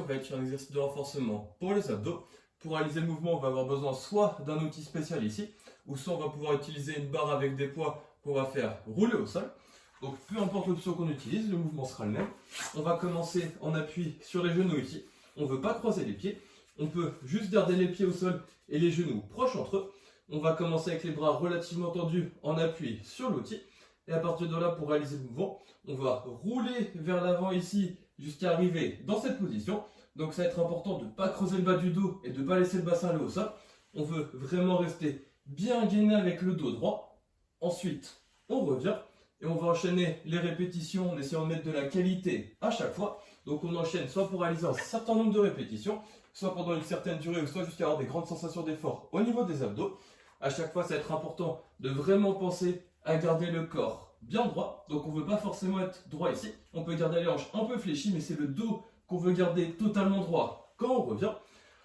on va être sur un exercice de renforcement pour les abdos. Pour réaliser le mouvement, on va avoir besoin soit d'un outil spécial ici, ou soit on va pouvoir utiliser une barre avec des poids qu'on va faire rouler au sol. Donc peu importe l'option qu'on utilise, le mouvement sera le même. On va commencer en appui sur les genoux ici. On ne veut pas croiser les pieds. On peut juste garder les pieds au sol et les genoux proches entre eux. On va commencer avec les bras relativement tendus en appui sur l'outil. Et à partir de là, pour réaliser le mouvement, on va rouler vers l'avant ici jusqu'à arriver dans cette position. Donc ça va être important de ne pas creuser le bas du dos et de ne pas laisser le bassin aller au sol. On veut vraiment rester bien gainé avec le dos droit. Ensuite, on revient et on va enchaîner les répétitions en essayant de mettre de la qualité à chaque fois. Donc on enchaîne soit pour réaliser un certain nombre de répétitions, soit pendant une certaine durée, ou soit jusqu'à avoir des grandes sensations d'effort au niveau des abdos. À chaque fois, ça va être important de vraiment penser à garder le corps bien droit. Donc on ne veut pas forcément être droit ici. On peut garder les hanches un peu fléchies, mais c'est le dos qu'on veut garder totalement droit quand on revient.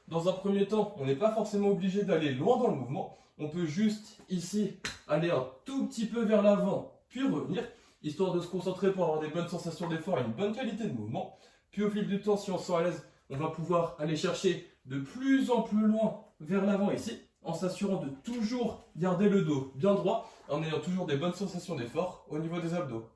Dans un premier temps, on n'est pas forcément obligé d'aller loin dans le mouvement. On peut juste ici aller un tout petit peu vers l'avant, puis revenir, histoire de se concentrer pour avoir des bonnes sensations d'effort et une bonne qualité de mouvement. Puis au fil du temps, si on se sent à l'aise, on va pouvoir aller chercher de plus en plus loin vers l'avant ici, en s'assurant de toujours garder le dos bien droit, en ayant toujours des bonnes sensations d'effort au niveau des abdos.